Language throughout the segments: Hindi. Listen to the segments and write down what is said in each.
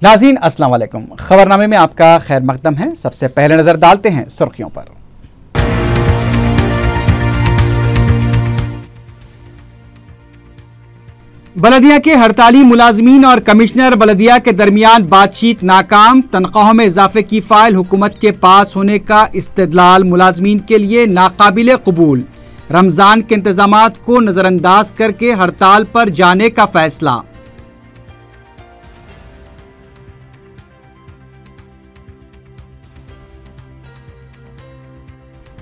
नाज़रीन अस्सलाम वालेकुम। खबरनामे में आपका खैर मकदम है। सबसे पहले नजर डालते हैं सुर्खियों पर। बलदिया के हड़ताली मुलाजमीन और कमिश्नर बलदिया के दरमियान बातचीत नाकाम। तनख्वाहों में इजाफे की फाइल हुकूमत के पास होने का इस्तेदलाल मुलाजमीन के लिए नाकाबिल कबूल। रमजान के इंतजामात को नजरअंदाज करके हड़ताल पर जाने का फैसला।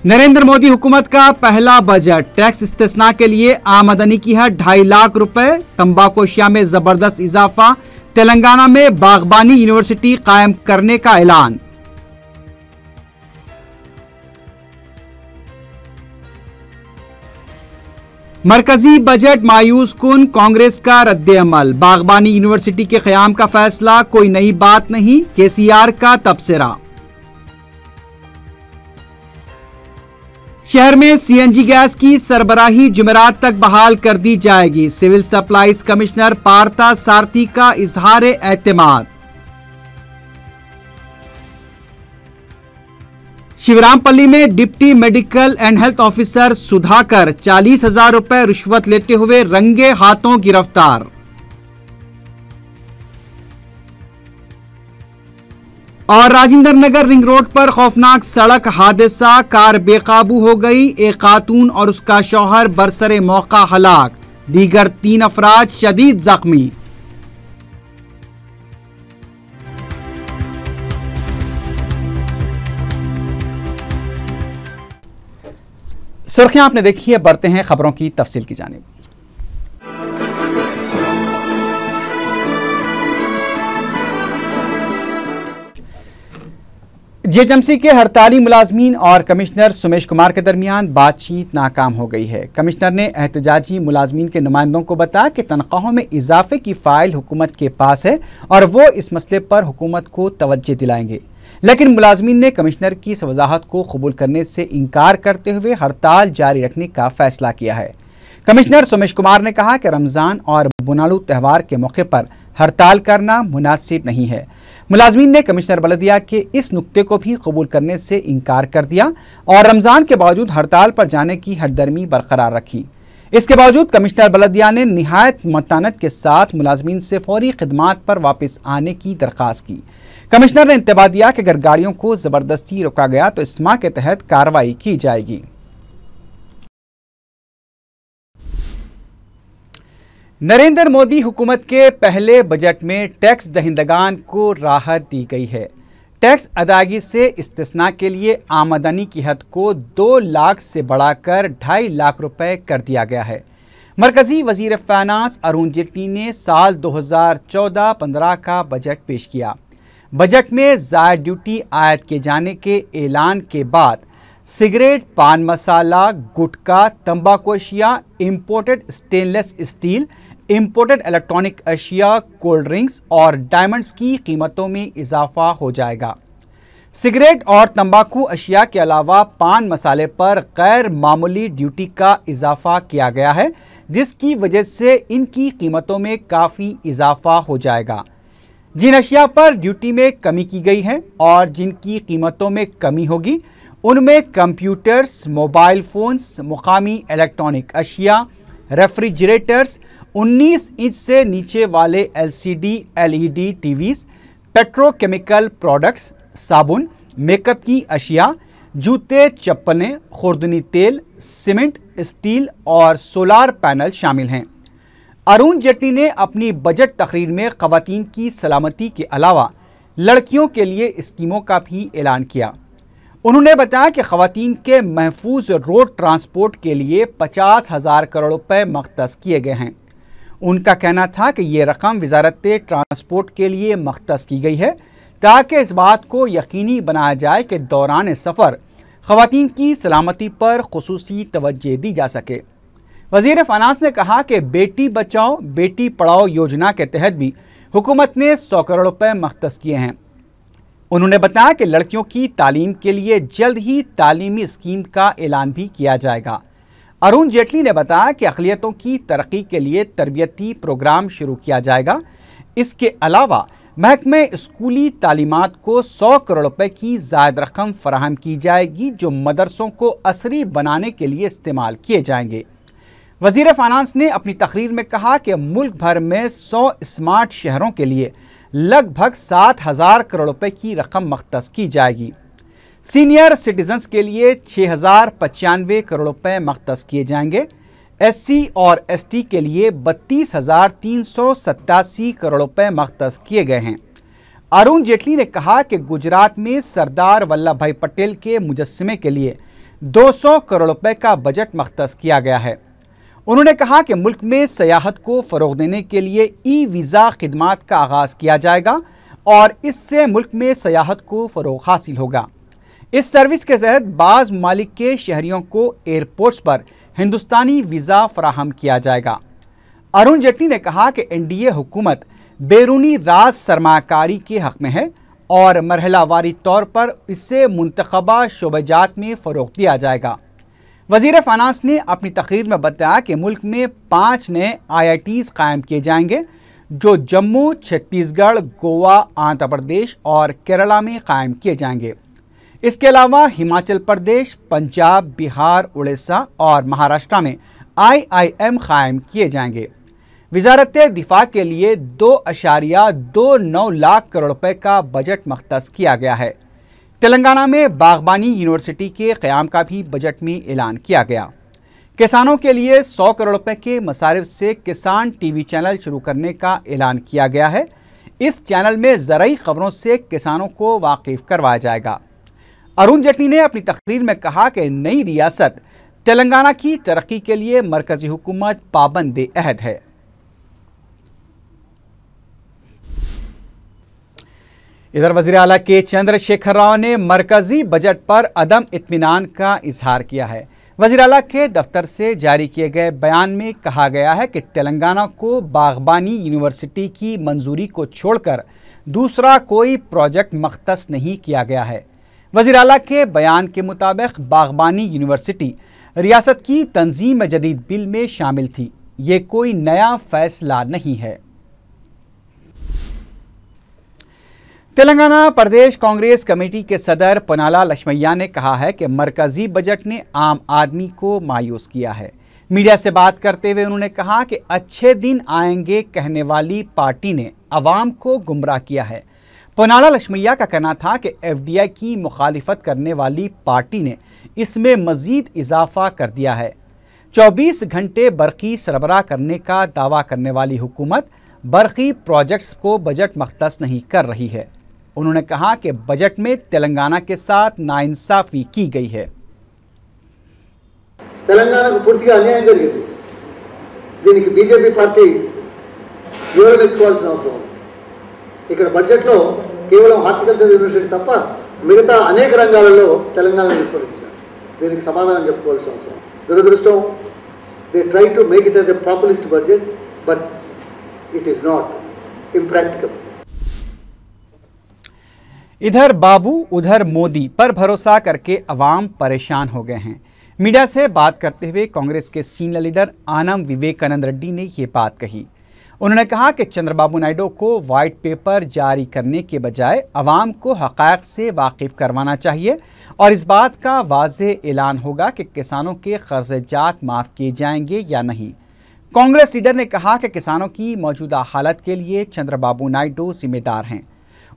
नरेंद्र मोदी हुकूमत का पहला बजट। टैक्स इस्तिस्ना के लिए आमदनी की है 2.5 लाख रुपए। तंबाकू अशिया में जबरदस्त इजाफा। तेलंगाना में बागबानी यूनिवर्सिटी कायम करने का ऐलान। मरकजी बजट मायूस कुन। कांग्रेस का रद्द-ए-अमल। बागबानी यूनिवर्सिटी के क़याम का फैसला कोई नई बात नहीं। केसीआर का तबसरा। शहर में सीएनजी गैस की सरबराही जुमेरात तक बहाल कर दी जाएगी। सिविल सप्लाईज कमिश्नर पार्था सारथी का इजहार एतमाद। शिवरामपल्ली में deputy medical and health officer Sudhakar 40,000 रुपए रिश्वत लेते हुए रंगे हाथों गिरफ्तार। और राजेंद्र नगर रिंग रोड पर खौफनाक सड़क हादसा। कार बेकाबू हो गई। एक खातून और उसका शौहर बरसरे मौका हलाक। दीगर 3 अफराद शदीद जख्मी। सुर्खियां आपने देखी है, बढ़ते हैं खबरों की तफसील की जानिब। जेएचएमसी के हड़ताली मुलाजमीन और कमिश्नर सुमेश कुमार के दरमियान बातचीत नाकाम हो गई है। कमिश्नर ने एहतजाजी मुलाजमीन के नुमाइंदों को बताया कि तनख्वाहों में इजाफे की फाइल हुकूमत के पास है और वो इस मसले पर हुकूमत को तवज्जो दिलाएंगे, लेकिन मुलाजमीन ने कमिश्नर की इस वजाहत को कबूल करने से इनकार करते हुए हड़ताल जारी रखने का फैसला किया है। कमिश्नर सुमेश कुमार ने कहा कि रमज़ान और बुनालू त्यौहार के मौके पर हड़ताल करना मुनासिब नहीं है। मुलाजमीन ने कमिश्नर बलदिया के इस नुक्ते को भी कबूल करने से इनकार कर दिया और रमज़ान के बावजूद हड़ताल पर जाने की हठधर्मी बरकरार रखी। इसके बावजूद कमिश्नर बलदिया ने निहायत मतानत के साथ मुलाजमीन से फौरी खिदमात पर वापस आने की दरख्वास्त की। कमिश्नर ने इंतबाह दिया कि अगर गाड़ियों को ज़बरदस्ती रोका गया तो इस्मा के तहत कार्रवाई की जाएगी। नरेंद्र मोदी हुकूमत के पहले बजट में टैक्स दहिंदगान को राहत दी गई है। टैक्स अदायगी से इस्तिस्ना के लिए आमदनी की हद को 2 लाख से बढ़ाकर 2.5 लाख रुपए कर दिया गया है। मरकजी वजीर फाइनेंस अरुण जेटली ने साल 2014-15 का बजट पेश किया। बजट में ज़ायद ड्यूटी आयद किए जाने के ऐलान के बाद सिगरेट, पान मसाला, गुटखा, तंबाकू अशिया, imported stainless steel, imported electronic अशिया, कोल्ड ड्रिंक्स और डायमंड्स की कीमतों में इजाफा हो जाएगा। सिगरेट और तंबाकू अशिया के अलावा पान मसाले पर गैर मामूली ड्यूटी का इजाफा किया गया है, जिसकी वजह से इनकी कीमतों में काफ़ी इजाफा हो जाएगा। जिन अशिया पर ड्यूटी में कमी की गई है और जिनकी कीमतों में कमी होगी उनमें कंप्यूटर्स, मोबाइल फ़ोन्स, मुकामी इलेक्ट्रॉनिक अशिया, रेफ्रिजरेटर्स, 19 इंच से नीचे वाले LCD LED TVs, petrochemical products, साबुन, मेकअप की अशिया, जूते, चप्पलें, खुर्दनी तेल, सीमेंट, स्टील और सोलार पैनल शामिल हैं। अरुण जेटली ने अपनी बजट तकरीर में ख़वातीन की सलामती के अलावा लड़कियों के लिए स्कीमों का भी ऐलान किया। उन्होंने बताया कि ख़वातीन के महफूज रोड ट्रांसपोर्ट के लिए 50,000 करोड़ रुपए मख्तस किए गए हैं। उनका कहना था कि ये रकम वजारत ट्रांसपोर्ट के लिए मख्तस की गई है ताकि इस बात को यकीनी बनाया जाए कि दौरान सफ़र ख़वातीन की सलामती पर खुसूसी तवज्जो दी जा सके। वज़ीर फाइनेंस ने कहा कि बेटी बचाओ बेटी पढ़ाओ योजना के तहत भी हुकूमत ने 100 करोड़ रुपए मख्तस किए हैं। उन्होंने बताया कि लड़कियों की तालीम के लिए जल्द ही तालीमी स्कीम का ऐलान भी किया जाएगा। अरुण जेटली ने बताया कि अक़लियतों की तरक्की के लिए तरबियती प्रोग्राम शुरू किया जाएगा। इसके अलावा महकमे स्कूली तालीमात को 100 करोड़ रुपए की ज़ायद रकम फराहम की जाएगी जो मदरसों को असरी बनाने के लिए इस्तेमाल किए जाएंगे। वज़ीर फाइनेंस ने अपनी तकरीर में कहा कि मुल्क भर में 100 स्मार्ट शहरों के लिए लगभग 7,000 करोड़ रुपए की रकम मख्तस की जाएगी। सीनियर सिटीजन्स के लिए 6,095 करोड़ रुपए मख्तस किए जाएंगे। SC और ST के लिए 32,387 करोड़ रुपए मख्तस किए गए हैं। अरुण जेटली ने कहा कि गुजरात में सरदार वल्लभ भाई पटेल के मुजस्समे के लिए 200 करोड़ रुपए का बजट मख्तस किया गया है। उन्होंने कहा कि मुल्क में सयाहत को फ़रोग़ देने के लिए ई-वीज़ा खिदमात का आगाज़ किया जाएगा और इससे मुल्क में सयाहत को फ़रोग़ हासिल होगा। इस सर्विस के तहत बाज़ ममालिक के शहरियों को एयरपोर्ट्स पर हिंदुस्तानी वीज़ा फराहम किया जाएगा। अरुण जेटली ने कहा कि NDA हुकूमत बैरूनी राज सरमाकारी के हक़ में है और मरहलावारी तौर पर इससे मुंतखबा शोबजात में फ़रोग़ दिया जाएगा। वज़ीर फाइनेंस ने अपनी तकरीर में बताया कि मुल्क में 5 नए IITs कायम किए जाएंगे जो जम्मू, छत्तीसगढ़, गोवा, आंध्र प्रदेश और केरला में कायम किए जाएंगे। इसके अलावा हिमाचल प्रदेश, पंजाब, बिहार, उड़ीसा और महाराष्ट्र में IIM कायम किए जाएंगे। वज़ारत दिफा के लिए 2.29 लाख करोड़ रुपए का बजट मख्तस किया गया है। तेलंगाना में बागबानी यूनिवर्सिटी के क़याम का भी बजट में ऐलान किया गया। किसानों के लिए 100 करोड़ रुपए के मसारिफ से किसान TV चैनल शुरू करने का ऐलान किया गया है। इस चैनल में ज़रूरी खबरों से किसानों को वाकिफ करवाया जाएगा। अरुण जेटली ने अपनी तकरीर में कहा कि नई रियासत तेलंगाना की तरक्की के लिए मरकजी हुकूमत पाबंद अहद है। इधर वज़ीर आला के चंद्रशेखर राव ने मरकजी बजट पर अदम इत्मीनान का इजहार किया है। वज़ीर आला के दफ्तर से जारी किए गए बयान में कहा गया है कि तेलंगाना को बागबानी यूनिवर्सिटी की मंजूरी को छोड़कर दूसरा कोई प्रोजेक्ट मख्तस नहीं किया गया है। वज़ीर आला के बयान के मुताबिक बागबानी यूनिवर्सिटी रियासत की तंजीम जदीद बिल में शामिल थी। ये कोई नया फैसला नहीं है। तेलंगाना प्रदेश कांग्रेस कमेटी के सदर पोनाला लक्ष्मैया ने कहा है कि मरकजी बजट ने आम आदमी को मायूस किया है। मीडिया से बात करते हुए उन्होंने कहा कि अच्छे दिन आएंगे कहने वाली पार्टी ने अवाम को गुमराह किया है। पोनाला लक्ष्मैया का कहना था कि FDI की मुखालिफत करने वाली पार्टी ने इसमें मजीद इजाफा कर दिया है। 24 घंटे बरक़ी सरबराह करने का दावा करने वाली हुकूमत बरक़ी प्रोजेक्ट्स को बजट मख्तस नहीं कर रही है। उन्होंने कहा कि बजट में तेलंगाना के साथ नाइंसाफ़ी की गई है। तेलंगाना को पूर्तिगा अन्यायं जरिगिंది। దీనికి बीजेपी पार्टी వివరణ ఇచ్చుకోవాల్సిన అవసరం ఉంది। ఇక్కడ బడ్జెట్లో కేవలం హార్టికల్చర్ యూనివర్సిటీ తప్ప మిగతా అనేక రంగాలలో తెలంగాణ విస్మరించారు। దీనికి సమాధానం చెప్పుకోవాల్సిన అవసరం। దురదృష్టం they try to make it as a populist budget but it is not impracticable। इधर बाबू उधर मोदी पर भरोसा करके अवाम परेशान हो गए हैं। मीडिया से बात करते हुए कांग्रेस के सीनियर लीडर आनम विवेकानंद रेड्डी ने ये बात कही। उन्होंने कहा कि चंद्रबाबू नायडू को वाइट पेपर जारी करने के बजाय अवाम को हक़ाइक़ से वाकिफ़ करवाना चाहिए और इस बात का वाज़ेह ऐलान होगा कि किसानों के क़र्ज़ात माफ़ किए जाएंगे या नहीं। कांग्रेस लीडर ने कहा कि किसानों की मौजूदा हालत के लिए चंद्रबाबू नायडू जिम्मेदार हैं।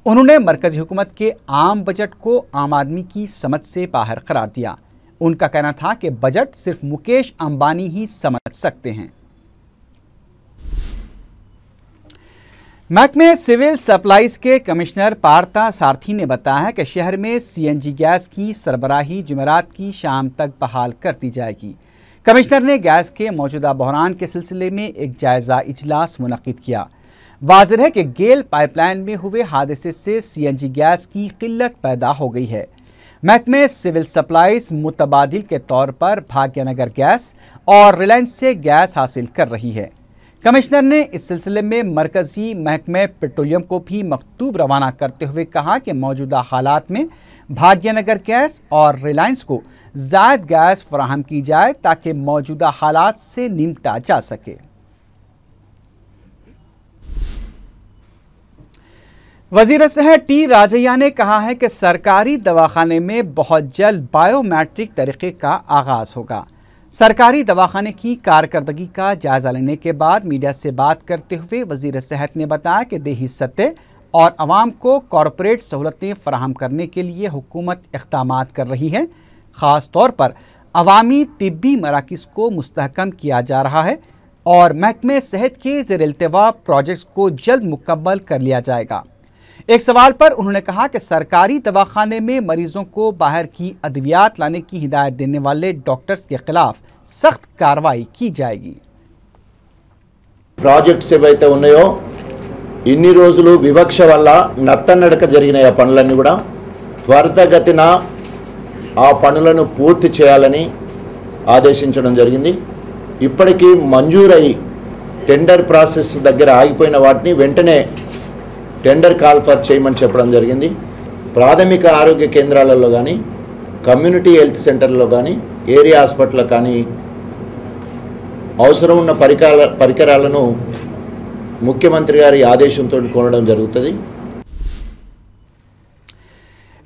उन्होंने मरकज़ी हुकूमत के आम बजट को आम आदमी की समझ से बाहर करार दिया। उनका कहना था कि बजट सिर्फ मुकेश अंबानी ही समझ सकते हैं। महकमे सिविल सप्लाईज के कमिश्नर पार्था सारथी ने बताया है कि शहर में CNG गैस की सरबराही जुमेरात की शाम तक बहाल कर दी जाएगी। कमिश्नर ने गैस के मौजूदा बहरान के सिलसिले में एक जायज़ा इजलास मुनक़िद किया। वाज़ेह है कि गेल पाइपलाइन में हुए हादसे से CNG गैस की किल्लत पैदा हो गई है। महकमे सिविल सप्लाईज मुतबादिल के तौर पर भाग्यनगर गैस और रिलायंस से गैस हासिल कर रही है। कमिश्नर ने इस सिलसिले में मरकज़ी महकमे पेट्रोलियम को भी मकतूब रवाना करते हुए कहा कि मौजूदा हालात में भाग्यनगर गैस और रिलायंस को ज़ायद गैस फराहम की जाए ताकि मौजूदा हालात से निपटा जा सके। वजीर सेहत टी राजैया ने कहा है कि सरकारी दवाखाने में बहुत जल्द बायोमेट्रिक तरीके का आगाज होगा। सरकारी दवाखाने की कारकर्दगी का जायजा लेने के बाद मीडिया से बात करते हुए वजीर सेहत ने बताया कि देही सतह और आवाम को कॉरपोरेट सहूलतें फराहम करने के लिए हुकूमत इक़दामात कर रही है। ख़ास तौर पर अवामी तिब्बी मराकिज़ को मुस्तहकम किया जा रहा है और महकमे सेहत के ज़ेर-ए-इल्तिवा प्रोजेक्ट्स को जल्द मुकम्मल कर लिया जाएगा। एक सवाल पर उन्होंने कहा कि सरकारी दवाखाने में मरीजों को बाहर की अद्वियात लाने की हिदायत देने वाले डॉक्टर्स के खिलाफ सख्त कार्रवाई की जाएगी। ప్రాజెక్ట్స్ ఏవైతే ఉన్నాయో ఇన్ని రోజులు వివక్ష వల్ల నత్తనడక జరిగిన ఆ పనులన్నీ కూడా త్వరితగతిన ఆ పనులను పూర్తి చేయాలని ఆదేశించడం జరిగింది। ఇప్పటికీ మంజూరై టెండర్ ప్రాసెస్ దగ్గర ఆగిపోయిన వాటిని వెంటనే టెండర్ కాల్ ఫర్ చేయమని చెప్పడం జరిగింది। ప్రాథమిక ఆరోగ్య కేంద్రాలలో కానీ కమ్యూనిటీ హెల్త్ సెంటర్లో కానీ ఏరియా హాస్పిటల్లో కానీ అవసరం ఉన్న పరికరాలను ముఖ్యమంత్రి గారి ఆదేశంతో కొనడం జరుగుతుంది।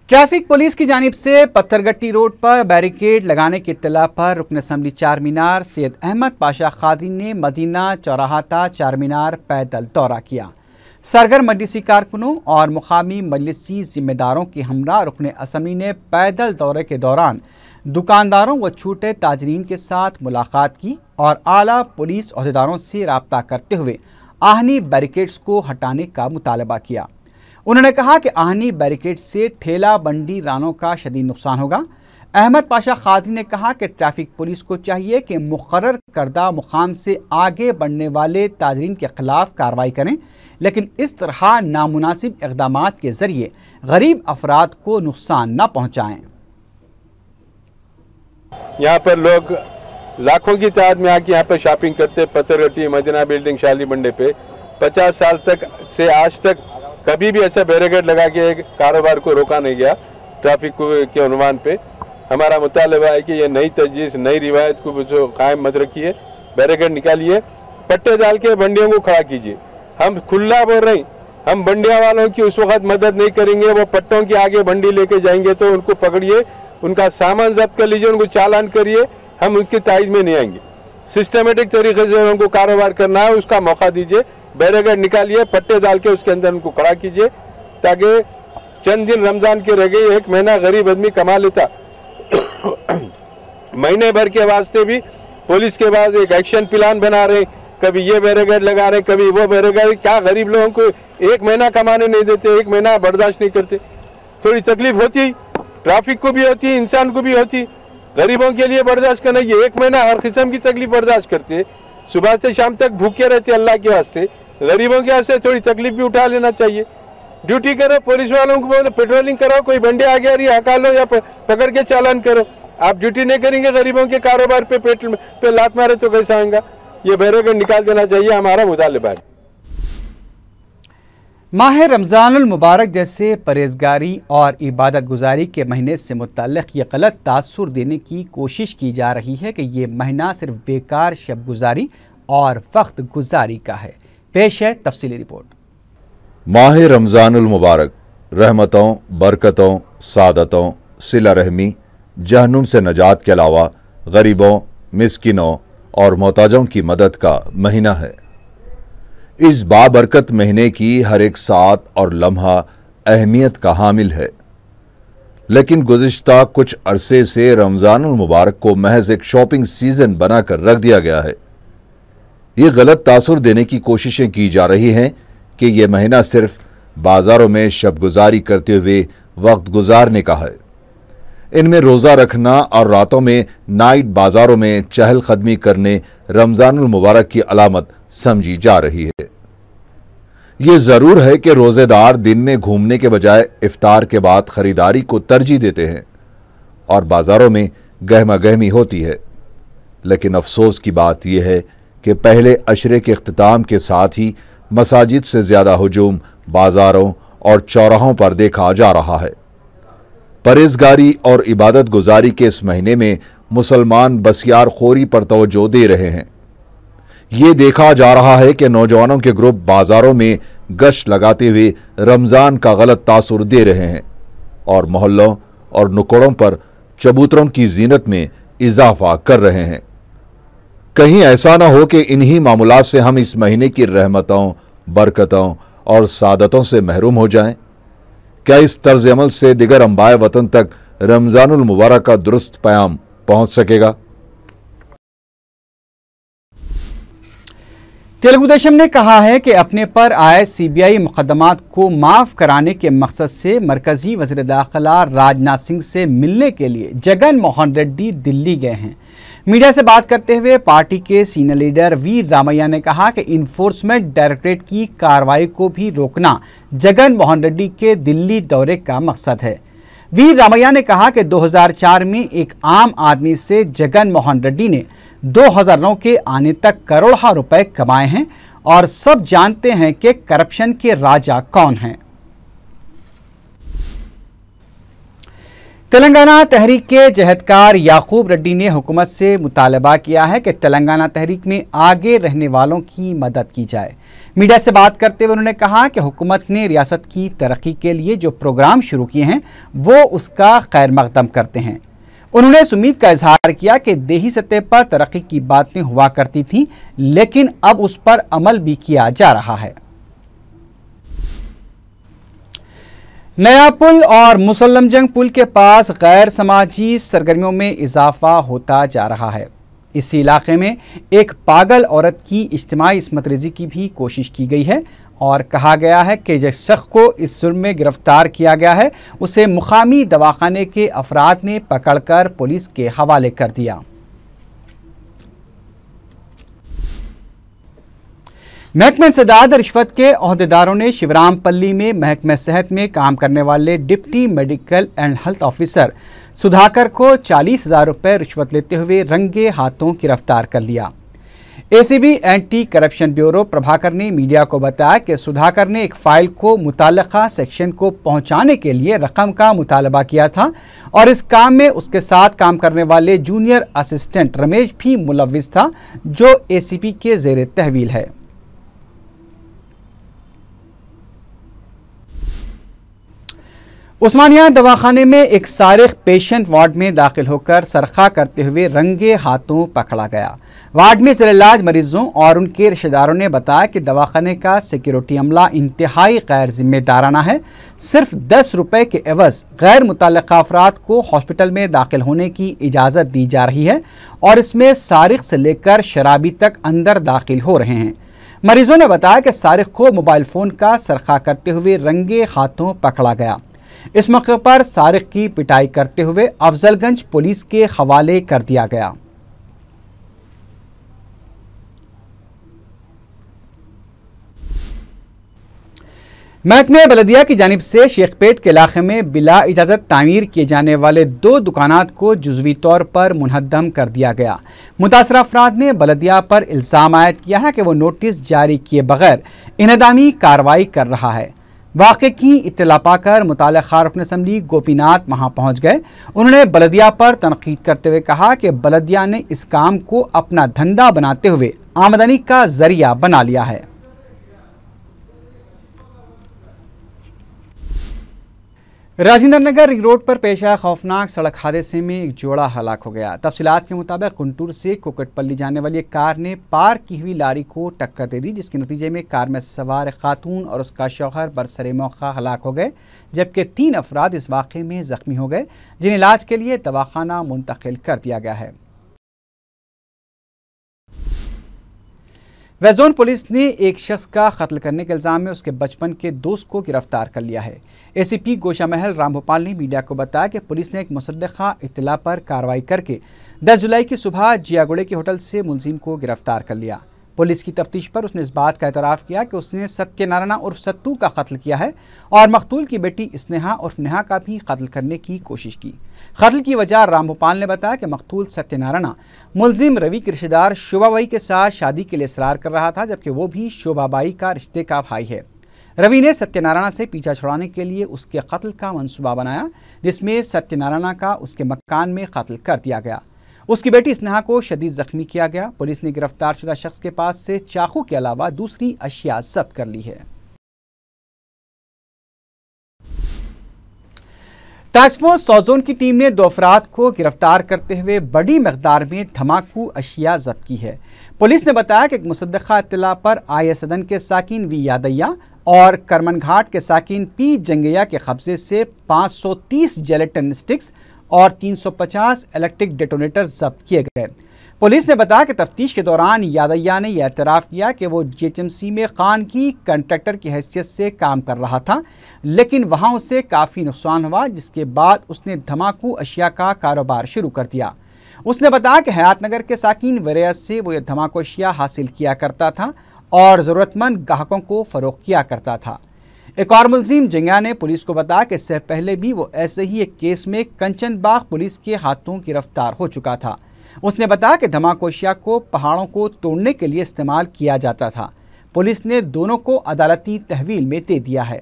ट्रैफिक पुलिस की जानिब से पत्थरगट्टी रोड पर बैरिकेड लगाने की इत्तला पर रुकन असम्बली चारमीनार सैयद अहमद पाशा खादी ने मदीना चौराहा चारमीनार पैदल दौरा किया। सरगर्म मजलिसी कारकुनों और मुकामी मजलिसी जिम्मेदारों के हमरा रुकन असम्बली ने पैदल दौरे के दौरान दुकानदारों व छोटे ताजरीन के साथ मुलाकात की और आला पुलिस अहदेदारों से रब्ता करते हुए आहनी बैरिकेड्स को हटाने का मुतालबा किया। उन्होंने कहा कि आहनी बैरिकेड से ठेला बंडी रानों का शदीद नुकसान होगा। अहमद पाशा खादी ने कहा कि ट्रैफिक पुलिस को चाहिए कि मुकर्रर करदा मुकाम से आगे बढ़ने वाले ताजरीन के खिलाफ कार्रवाई करें, लेकिन इस तरह नामुनासिब इक़दामात के ज़रिए गरीब अफराद को नुकसान न पहुँचाएँ। यहाँ पर लोग लाखों की तादाद में आके यहाँ पर शॉपिंग करते। पत्थरगट्टी मदीना बिल्डिंग शाली बंडे पे 50 साल तक से आज तक कभी भी ऐसा बैरिकेड लगा के कारोबार को रोका नहीं गया। ट्रैफिक के उन्वान पे हमारा मुतालबा है कि ये नई तजवीज़ नई रिवायत को जो कायम मत रखिए, बैरिकेड निकालिए, पट्टे डाल के बंडियों को खड़ा कीजिए। हम खुला बोल रहे हैं, हम बंडिया वालों की उस वक्त मदद नहीं करेंगे। वो पट्टों के आगे बंडी लेके जाएंगे तो उनको पकड़िए, उनका सामान जब्त कर लीजिए, उनको चालान करिए, हम उनकी ताइज में नहीं आएंगे। सिस्टमेटिक तरीके से उनको कारोबार करना है, उसका मौका दीजिए। बैरिकेड निकालिए, पट्टे डाल के उसके अंदर उनको खड़ा कीजिए ताकि चंद दिन रमजान के रह गए, 1 महीना गरीब आदमी कमा लेता। महीने भर के वास्ते भी पुलिस के बाद एक एक्शन प्लान बना रहे, कभी ये बैरिकेड लगा रहे, कभी वो बैरिकेड। क्या गरीब लोगों को 1 महीना कमाने नहीं देते, 1 महीना बर्दाश्त नहीं करते। थोड़ी तकलीफ होती, ट्रैफिक को भी होती, इंसान को भी होती। गरीबों के लिए बर्दाश्त करना, ये 1 महीना हर किस्म की तकलीफ बर्दाश्त करते, सुबह से शाम तक भूखे रहते अल्लाह के वास्ते। गरीबों के वास्ते थोड़ी तकलीफ भी उठा लेना चाहिए। ड्यूटी करो, पुलिस वालों को बोलो पेट्रोलिंग करो, कोई बंदे आ गया रही हटा लो या पकड़ के चालान करो। आप ड्यूटी नहीं करेंगे, गरीबों के कारोबार पे लात मारे तो कैसा होगा। ये बैरिकेड निकाल देना चाहिए, हमारा मुतालिबा है। माह रमज़ानुल मुबारक जैसे परहेज़गारी और इबादत गुजारी के महीने से मुतल्लिक़ ये गलत तासुर देने की कोशिश की जा रही है कि ये महीना सिर्फ बेकार शब गुजारी और वक्त गुजारी का है। पेश है तफसीली रिपोर्ट। माह रमज़ानुल मुबारक रहमतों, बरकतों, सादतों, सिला रहमी, जहन्नुम से नजात के अलावा गरीबों, मिस्किनों और मोहताजों की मदद का महीना है। इस बाबरकत महीने की हर एक सात और लम्हा अहमियत का हामिल है, लेकिन गुज़िश्ता कुछ अरसे से रमज़ानुल मुबारक को महज एक शॉपिंग सीज़न बनाकर रख दिया गया है। ये गलत तासुर देने की कोशिशें की जा रही हैं कि यह महीना सिर्फ बाज़ारों में शब गुजारी करते हुए वक्त गुजारने का है। इनमें रोज़ा रखना और रातों में नाइट बाज़ारों में चहलकदमी करने रमज़ानुल मुबारक की अलामत समझी जा रही है। ये ज़रूर है कि रोज़ेदार दिन में घूमने के बजाय इफ्तार के बाद ख़रीदारी को तरजीह देते हैं और बाज़ारों में गहमा गहमी होती है, लेकिन अफसोस की बात यह है कि पहले अशरे के इख्तिताम के साथ ही मसाजिद से ज़्यादा हुजूम बाज़ारों और चौराहों पर देखा जा रहा है। परहेज़गारी और इबादत गुजारी के इस महीने में मुसलमान बसियार खोरी पर तवज्जो दे रहे हैं। ये देखा जा रहा है कि नौजवानों के ग्रुप बाज़ारों में गश्त लगाते हुए रमज़ान का गलत तासुर दे रहे हैं और मोहल्लों और नुक्कड़ों पर चबूतरों की जीनत में इजाफा कर रहे हैं। कहीं ऐसा ना हो कि इन्हीं मामूलात से हम इस महीने की रहमतों, बरकतों और सादतों से महरूम हो जाएं। क्या इस तर्ज अमल से दिगर अंबाए वतन तक रमज़ानुल मुबारक का दुरुस्त पैगाम पहुंच सकेगा? तेलुगु देशम ने कहा है कि अपने पर आए सीबीआई मुकदमात को माफ कराने के मकसद से मरकजी वज़ीर दाखिला राजनाथ सिंह से मिलने के लिए जगन मोहन रेड्डी दिल्ली गए हैं। मीडिया से बात करते हुए पार्टी के सीनियर लीडर वी रामैया ने कहा कि इन्फोर्समेंट डायरेक्टरेट की कार्रवाई को भी रोकना जगन मोहन रेड्डी के दिल्ली दौरे का मकसद है। वी रामैया ने कहा कि 2004 में एक आम आदमी से जगन मोहन रेड्डी ने 2009 के आने तक करोड़ों रुपए कमाए हैं और सब जानते हैं कि करप्शन के राजा कौन हैं। तेलंगाना तहरीक के जहदकार याकूब रेड्डी ने हुकूमत से मुतालबा किया है कि तेलंगाना तहरीक में आगे रहने वालों की मदद की जाए। मीडिया से बात करते हुए उन्होंने कहा कि हुकूमत ने रियासत की तरक्की के लिए जो प्रोग्राम शुरू किए हैं वो उसका खैर मकदम करते हैं। उन्होंने इस उम्मीद का इजहार किया कि देही सतह पर तरक्की की बातें हुआ करती थीं, लेकिन अब उस पर अमल भी किया जा रहा है। नया पुल और मुसल्लमजंग पुल के पास गैर समाजी सरगर्मियों में इजाफा होता जा रहा है। इसी इलाके में एक पागल औरत की इज्तिमाई इस्मत रेज़ी की भी कोशिश की गई है और कहा गया है कि जिस शख्स को इस जुर्म में गिरफ्तार किया गया है उसे मुकामी दवाखाने के अफराद ने पकड़कर पुलिस के हवाले कर दिया। महकमे इंसदाद रिश्वत के अहदेदारों ने शिवरामपल्ली में महकमे सेहत में काम करने वाले deputy medical and health officer Sudhakar को 40,000 रुपये रिश्वत लेते हुए रंगे हाथों गिरफ्तार कर लिया। ACB anti corruption bureau Prabhakar ने मीडिया को बताया कि सुधाकर ने एक फाइल को मुताल्लिका सेक्शन को पहुंचाने के लिए रकम का मुतालबा किया था और इस काम में उसके साथ काम करने वाले जूनियर असिस्टेंट रमेश भी मुलव्विस था, जो एसीपी के जेर तहवील है। उस्मानिया दवाखाने में एक सारिक पेशेंट वार्ड में दाखिल होकर सरखा करते हुए रंगे हाथों पकड़ा गया। वार्ड में ज़ेर-ए-इलाज मरीजों और उनके रिश्तेदारों ने बताया कि दवाखाने का सिक्योरिटी अमला इंतहाई गैर जिम्मेदाराना है। सिर्फ 10 रुपए के एवज गैर मुतल्लिका अफराद को हॉस्पिटल में दाखिल होने की इजाज़त दी जा रही है और इसमें सारिक से लेकर शराबी तक अंदर दाखिल हो रहे हैं। मरीजों ने बताया कि सारिक को मोबाइल फ़ोन का सरखा करते हुए रंगे हाथों पकड़ा गया। इस मौके पर सारिक की पिटाई करते हुए अफजलगंज पुलिस के हवाले कर दिया गया। महकमे बलदिया की जानिब से शेखपेट के इलाके में बिला इजाज़त तामीर किए जाने वाले 2 दुकानात को जुज़वी तौर पर मुनहद्दम कर दिया गया। मुतासरा अफराद ने बलदिया पर इल्ज़ाम आयद किया है कि वो नोटिस जारी किए बगैर इन्हदामी कार्रवाई कर रहा है। वाक़े की इत्तला पाकर मुताल्लिक़ा रुकन असम्बली गोपीनाथ वहां पहुंच गए। उन्होंने बलदिया पर तनकीद करते हुए कहा कि बलदिया ने इस काम को अपना धंधा बनाते हुए आमदनी का जरिया बना लिया है। राजेंद्र नगर रिंग रोड पर पेश आए खौफनाक सड़क हादसे में एक जोड़ा हलाक हो गया। तफसीलात के मुताबिक गुंटूर से कोकटपल्ली जाने वाली एक कार ने पार की हुई लारी को टक्कर दे दी, जिसके नतीजे में कार में सवार खातून और उसका शौहर बरसरे मौका हलाक हो गए, जबकि 3 अफराद इस वाक़े में जख्मी हो गए, जिन्हें इलाज के लिए दवाखाना मुंतकिल कर दिया गया है। वेस्ट जोन पुलिस ने एक शख्स का कत्ल करने के इल्ज़ाम में उसके बचपन के दोस्त को गिरफ्तार कर लिया है। एसीपी गोशा महल राम भोपाल ने मीडिया को बताया कि पुलिस ने एक मुसद्दक़ा इत्तला पर कार्रवाई करके 10 जुलाई की सुबह जियागुड़े के होटल से मुलजिम को गिरफ्तार कर लिया। पुलिस की तफ्तीश पर उसने इस बात का एतराफ़ किया कि उसने सत्यनारायण उर्फ सत्तू का कत्ल किया है और मकतूल की बेटी स्नेहा उर्फ नेहा का भी कत्ल करने की कोशिश की। कत्ल की वजह राम भोपाल ने बताया कि मकतूल सत्यनारायण मुलजिम रवि के रिश्तेदार शोभाबाई के साथ शादी के लिए इसरार कर रहा था, जबकि वो भी शोभाबाई का रिश्ते का भाई है। रवि ने सत्यनारायण से पीछा छुड़ाने के लिए उसके कत्ल का मंसूबा बनाया, जिसमें सत्यनारायण का उसके मकान में कत्ल कर दिया गया। उसकी बेटी स्नेहा को शदीद जख्मी किया गया। पुलिस ने गिरफ्तार शुदा शख्स के पास से चाकू के अलावा दूसरी अशिया जब्त कर ली है। टास्क फोर्स सौजोन की टीम ने 2 अफराद को गिरफ्तार करते हुए बड़ी मकदार में धमाकू अशिया जब्त की है। पुलिस ने बताया कि एक मुसद्दक़ा इत्तला पर आई सदन के साकिन वी यादैया और करमन घाट के साकिन पी जंगैया के कब्जे से 530 जेलेटिन स्टिक्स और 350 इलेक्ट्रिक डेटोनेटर जब्त किए गए। पुलिस ने बताया कि तफ्तीश के दौरान यादैया ने यह एतराफ़ किया कि वो GHMC में खान की कंट्रैक्टर की हैसियत से काम कर रहा था, लेकिन वहां उसे काफ़ी नुकसान हुआ, जिसके बाद उसने धमाकू अशिया का कारोबार शुरू कर दिया। उसने बताया कि हयात नगर के साकिन वरेयत से वो यह धमाकू अशिया हासिल किया करता था और ज़रूरतमंद ग्राहकों को फ़रोख्त किया करता था। एक और मुलजिम जंगिया ने पुलिस को बताया कि इससे पहले भी वो ऐसे ही एक केस में कंचनबाग पुलिस के हाथों गिरफ्तार हो चुका था। उसने बताया कि धमाकू अशिया को पहाड़ों को तोड़ने के लिए इस्तेमाल किया जाता था। पुलिस ने दोनों को अदालती तहवील में दे दिया है।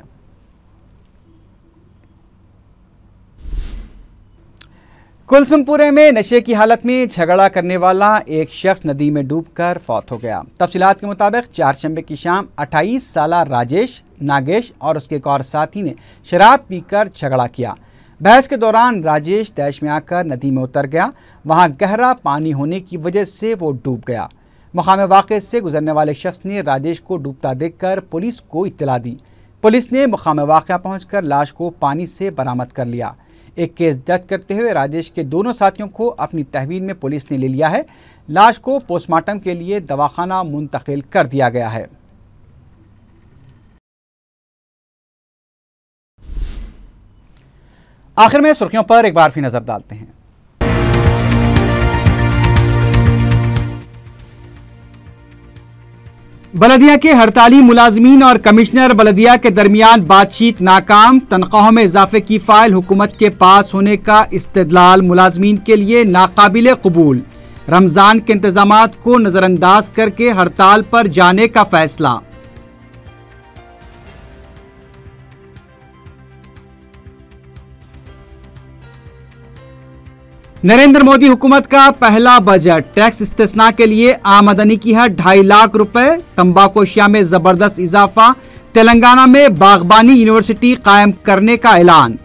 कुलसुमपुरे में नशे की हालत में झगड़ा करने वाला एक शख्स नदी में डूबकर फौत हो गया। तफसीलात के मुताबिक चारशंबे की शाम 28 साला राजेश नागेश और उसके एक और साथी ने शराब पीकर झगड़ा किया। बहस के दौरान राजेश तैश में आकर नदी में उतर गया। वहां गहरा पानी होने की वजह से वो डूब गया। मकाम वाक़े से गुजरने वाले शख्स ने राजेश को डूबता देखकर पुलिस को इत्तला दी। पुलिस ने मकाम वाक़या पहुंचकर लाश को पानी से बरामद कर लिया। एक केस दर्ज करते हुए राजेश के दोनों साथियों को अपनी तहवील में पुलिस ने ले लिया है। लाश को पोस्टमार्टम के लिए दवाखाना मुंतकिल कर दिया गया है। आखिर में सुर्खियों पर एक बार फिर नजर डालते हैं। बलदिया के हड़ताली मुलाजमीन और कमिश्नर बलदिया के दरमियान बातचीत नाकाम। तनख्वाहों में इजाफे की फाइल हुकूमत के पास होने का इस्तेदलाल मुलाजमीन के लिए नाकाबिले कबूल। रमजान के इंतजामात को नजरअंदाज करके हड़ताल पर जाने का फैसला। नरेंद्र मोदी हुकूमत का पहला बजट। टैक्स इस्तेस्ना के लिए आमदनी की हद 2.5 लाख रुपए। तंबाकू अशिया में जबरदस्त इजाफा। तेलंगाना में बागबानी यूनिवर्सिटी कायम करने का ऐलान।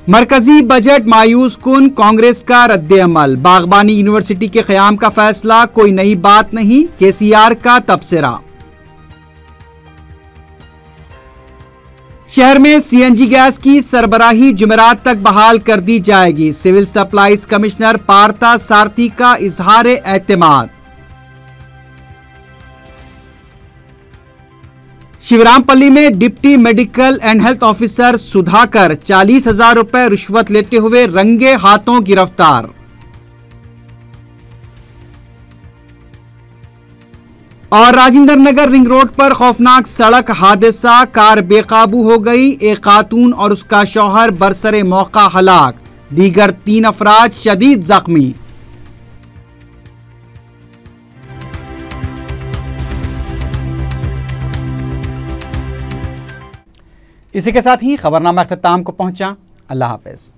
मरकजी बजट मायूस कुन। कांग्रेस का रद्द अमल। बागबानी यूनिवर्सिटी के क़याम का फैसला कोई नई बात नहीं। केसीआर का तबसरा। शहर में सीएनजी गैस की सरबराही जुमेरात तक बहाल कर दी जाएगी। सिविल सप्लाईज कमिश्नर पार्था सारथी का इजहार एतमाद। शिवरामपल्ली में deputy medical and health officer Sudhakar 40,000 रुपए रिश्वत लेते हुए रंगे हाथों गिरफ्तार। और राजेंद्र नगर रिंग रोड पर खौफनाक सड़क हादसा। कार बेकाबू हो गई। एक खातून और उसका शौहर बरसरे मौका हलाक। दीगर 3 अफराद शदीद जख्मी। इसी के साथ ही खबरनामा अख्ताम को पहुंचा। अल्लाह हाफिज।